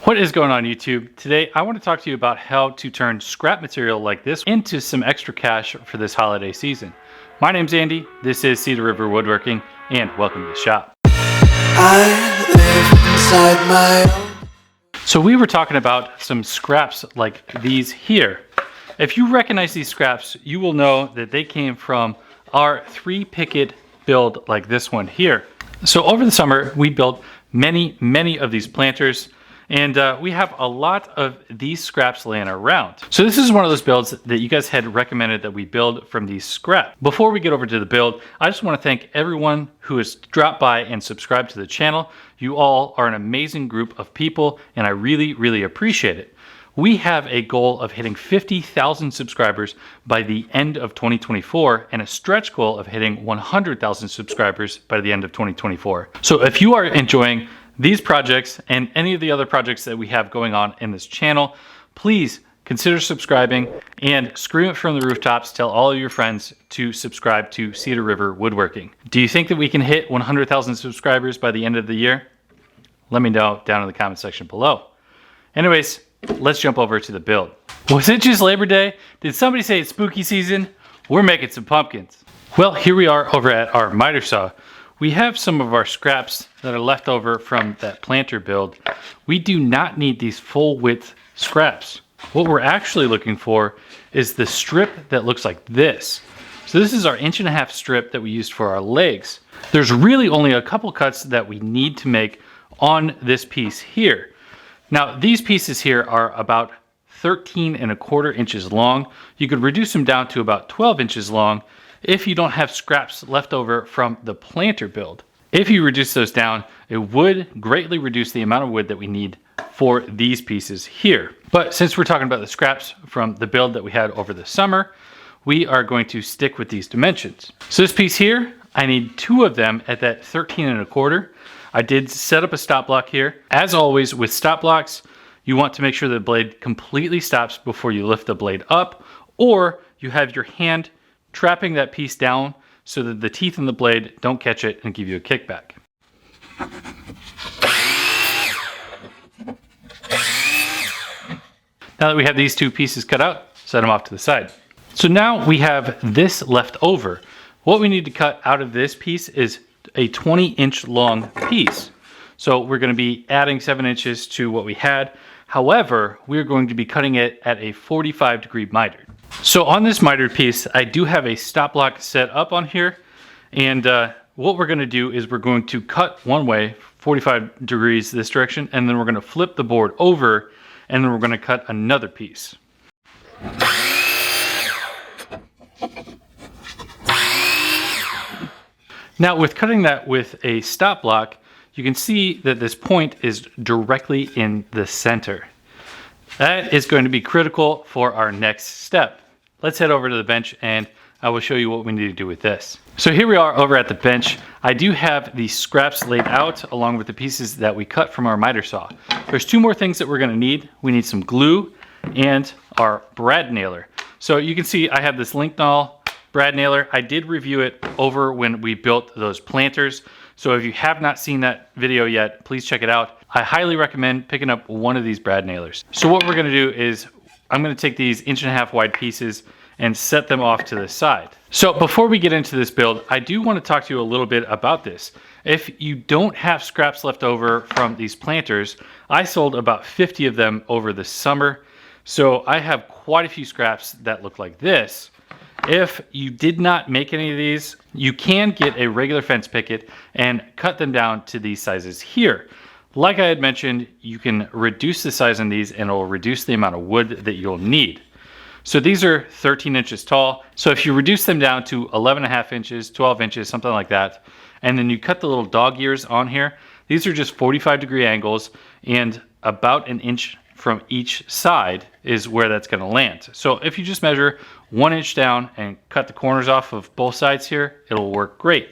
What is going on YouTube? Today I want to talk to you about how to turn scrap material like this into some extra cash for this holiday season. My name's Andy, this is Cedar River Woodworking, and welcome to the shop. I live inside my own. So we were talking about some scraps like these here. If you recognize these scraps, you will know that they came from our 3-picket build like this one here. So over the summer we built many of these planters, and we have a lot of these scraps laying around. So this is one of those builds that you guys had recommended that we build from these scraps. Before we get over to the build, I just want to thank everyone who has dropped by and subscribed to the channel. You all are an amazing group of people, and I really appreciate it. We have a goal of hitting 50,000 subscribers by the end of 2024 and a stretch goal of hitting 100,000 subscribers by the end of 2024. So if you are enjoying these projects and any of the other projects that we have going on in this channel, please consider subscribing and scream it from the rooftops. Tell all of your friends to subscribe to Cedar River Woodworking. Do you think that we can hit 100,000 subscribers by the end of the year? Let me know down in the comment section below. Anyways, let's jump over to the build. Was it just Labor Day? Did somebody say it's spooky season? We're making some pumpkins. Well, here we are over at our miter saw. We have some of our scraps that are left over from that planter build. We do not need these full width scraps. What we're actually looking for is the strip that looks like this. So this is our 1.5 inch strip that we used for our legs. There's really only a couple cuts that we need to make on this piece here. Now these pieces here are about 13.25 inches long. You could reduce them down to about 12 inches long if you don't have scraps left over from the planter build. If you reduce those down, it would greatly reduce the amount of wood that we need for these pieces here. But since we're talking about the scraps from the build that we had over the summer, we are going to stick with these dimensions. So this piece here, I need 2 of them at that 13.25. I did set up a stop block here. As always with stop blocks, you want to make sure the blade completely stops before you lift the blade up, or you have your hand trapping that piece down so that the teeth in the blade don't catch it and give you a kickback. Now that we have these 2 pieces cut out, set them off to the side. So now we have this left over. What we need to cut out of this piece is a 20-inch long piece. So we're going to be adding 7 inches to what we had. However, we're going to be cutting it at a 45-degree miter. So on this mitered piece, I do have a stop block set up on here. And what we're going to do is we're going to cut one way, 45 degrees this direction, and then we're going to flip the board over, and then we're going to cut another piece. Now with cutting that with a stop block, you can see that this point is directly in the center. That is going to be critical for our next step. Let's head over to the bench and I will show you what we need to do with this. So here we are over at the bench. I do have the scraps laid out along with the pieces that we cut from our miter saw. There's 2 more things that we're going to need. We need some glue and our brad nailer. So you can see I have this Linknall brad nailer. I did review it over when we built those planters. So if you have not seen that video yet, please check it out. I highly recommend picking up one of these brad nailers. So what we're going to do is I'm going to take these 1.5 inch wide pieces and set them off to the side. So before we get into this build, I do want to talk to you a little bit about this. If you don't have scraps left over from these planters, I sold about 50 of them over the summer. So I have quite a few scraps that look like this. If you did not make any of these, you can get a regular fence picket and cut them down to these sizes here. Like I had mentioned, you can reduce the size on these and it will reduce the amount of wood that you'll need. So these are 13 inches tall. So if you reduce them down to 11.5 inches, 12 inches, something like that, and then you cut the little dog ears on here, these are just 45-degree angles, and about 1 inch from each side is where that's going to land. So if you just measure 1 inch down and cut the corners off of both sides here, it'll work great.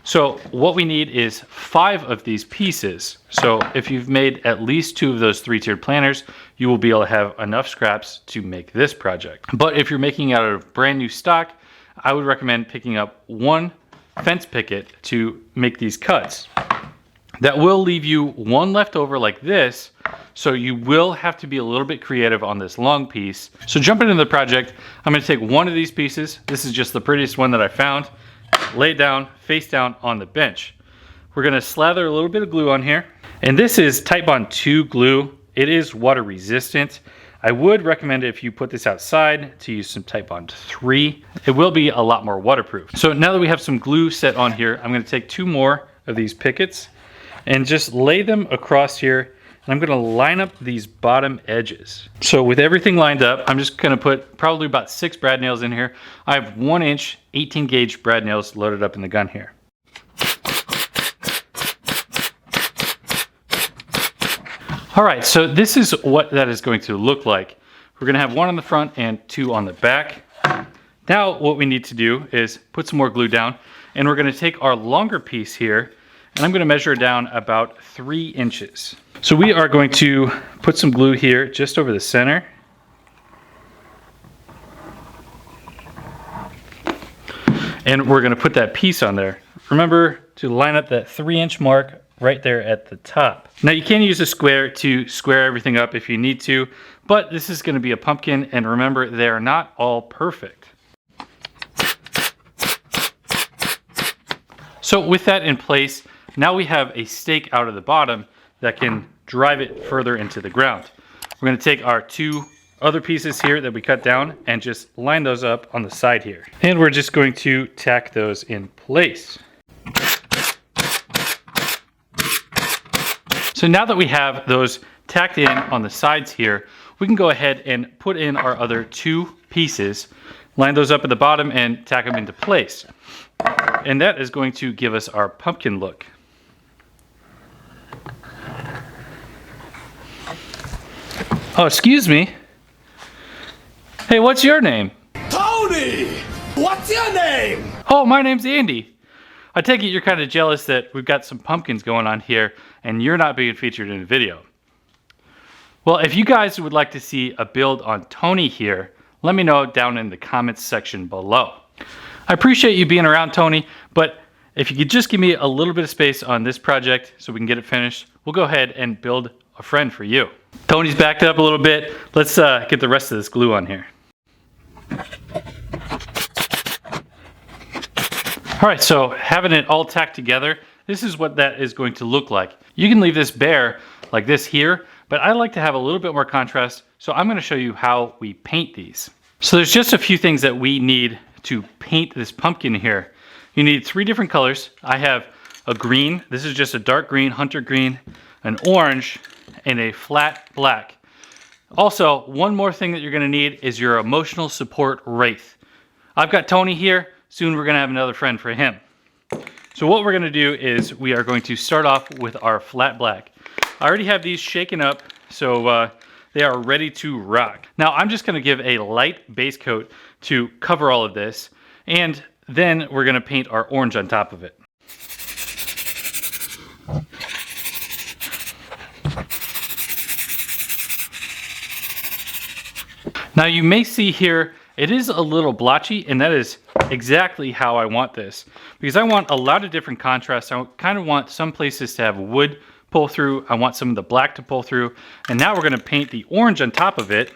So what we need is 5 of these pieces. So if you've made at least 2 of those 3-tiered planters, you will be able to have enough scraps to make this project. But if you're making out of brand new stock, I would recommend picking up 1 fence picket to make these cuts. That will leave you one left over like this, so you will have to be a little bit creative on this long piece. So jumping into the project, I'm going to take one of these pieces. This is just the prettiest one that I found. Lay it down, face down on the bench. We're going to slather a little bit of glue on here. And this is Titebond 2 glue. It is water resistant. I would recommend if you put this outside to use some Titebond 3. It will be a lot more waterproof. So now that we have some glue set on here, I'm going to take 2 more of these pickets and just lay them across here, and I'm gonna line up these bottom edges. So with everything lined up, I'm just gonna put probably about 6 brad nails in here. I have 1-inch 18 gauge brad nails loaded up in the gun here. All right, so this is what that is going to look like. We're gonna have 1 on the front and 2 on the back. Now what we need to do is put some more glue down, and we're gonna take our longer piece here, and I'm going to measure it down about 3 inches. So we are going to put some glue here just over the center. And we're going to put that piece on there. Remember to line up that 3-inch mark right there at the top. Now you can use a square to square everything up if you need to, but this is going to be a pumpkin, and remember, they are not all perfect. So with that in place, now we have a stake out of the bottom that can drive it further into the ground. We're going to take our 2 other pieces here that we cut down and just line those up on the side here. And we're just going to tack those in place. So now that we have those tacked in on the sides here, we can go ahead and put in our other 2 pieces, line those up at the bottom and tack them into place. And that is going to give us our pumpkin look. Oh, excuse me. Hey, what's your name? Tony! What's your name? Oh, my name's Andy. I take it you're kind of jealous that we've got some pumpkins going on here and you're not being featured in a video. Well, if you guys would like to see a build on Tony here, let me know down in the comments section below. I appreciate you being around, Tony, but if you could just give me a little bit of space on this project so we can get it finished, we'll go ahead and build a friend for you. Tony's backed up a little bit. Let's get the rest of this glue on here. All right, so having it all tacked together, this is what that is going to look like. You can leave this bare like this here, but I like to have a little bit more contrast, so I'm going to show you how we paint these. So there's just a few things that we need to paint this pumpkin here. You need 3 different colors. I have a green. This is just a dark green, hunter green, an orange, and a flat black. Also, one more thing that you're going to need is your emotional support wraith. I've got Tony here. Soon we're going to have another friend for him. So what we're going to do is we are going to start off with our flat black. I already have these shaken up, so they are ready to rock. Now I'm just going to give a light base coat to cover all of this, and then we're going to paint our orange on top of it. Now you may see here, it is a little blotchy, and that is exactly how I want this. Because I want a lot of different contrasts. I kind of want some places to have wood pull through. I want some of the black to pull through. And now we're going to paint the orange on top of it.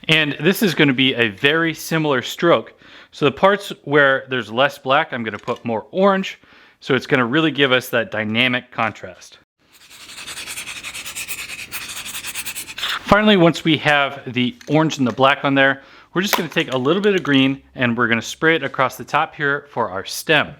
And this is going to be a very similar stroke. So the parts where there's less black, I'm going to put more orange. So it's going to really give us that dynamic contrast. Finally, once we have the orange and the black on there, we're just going to take a little bit of green and we're going to spray it across the top here for our stem.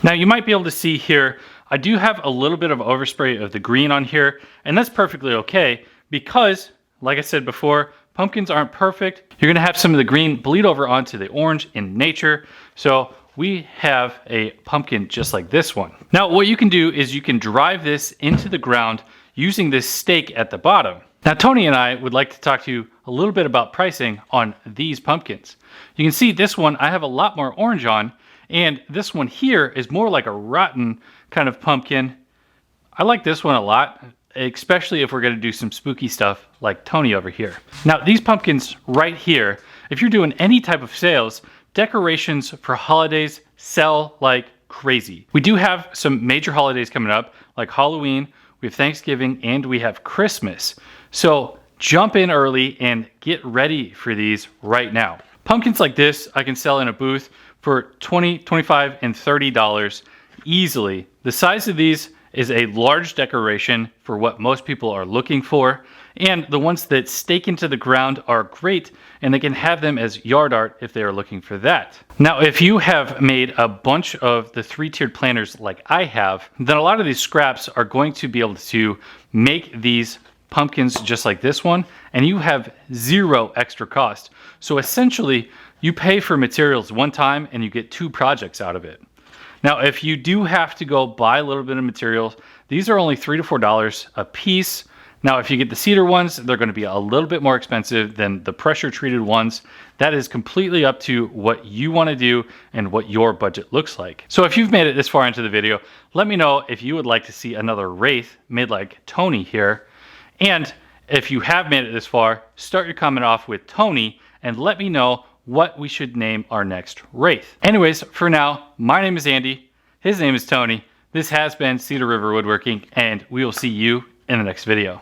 Now you might be able to see here, I do have a little bit of overspray of the green on here, and that's perfectly okay because, like I said before, pumpkins aren't perfect. You're going to have some of the green bleed over onto the orange in nature. So we have a pumpkin just like this one. Now what you can do is you can drive this into the ground using this stake at the bottom. Now Tony and I would like to talk to you a little bit about pricing on these pumpkins. You can see this one I have a lot more orange on, and this one here is more like a rotten kind of pumpkin. I like this one a lot, especially if we're going to do some spooky stuff like Tony over here. Now these pumpkins right here, if you're doing any type of sales, decorations for holidays sell like crazy. We do have some major holidays coming up, like Halloween, we have Thanksgiving, and we have Christmas. So jump in early and get ready for these right now. Pumpkins like this I can sell in a booth for $20, $25, and $30 easily. The size of these is a large decoration for what most people are looking for, and the ones that stake into the ground are great, and they can have them as yard art if they are looking for that. Now, if you have made a bunch of the 3-tiered planters like I have, then a lot of these scraps are going to be able to make these pumpkins just like this one, and you have zero extra cost. So essentially, you pay for materials one time and you get 2 projects out of it. Now, if you do have to go buy a little bit of materials, these are only $3 to $4 a piece. Now, if you get the cedar ones, they're going to be a little bit more expensive than the pressure treated ones. That is completely up to what you want to do and what your budget looks like. So if you've made it this far into the video, let me know if you would like to see another wraith made like Tony here. And if you have made it this far, start your comment off with Tony and let me know what we should name our next wraith. Anyways, for now, my name is Andy. His name is Tony. This has been Cedar River Woodworking, and we will see you in the next video.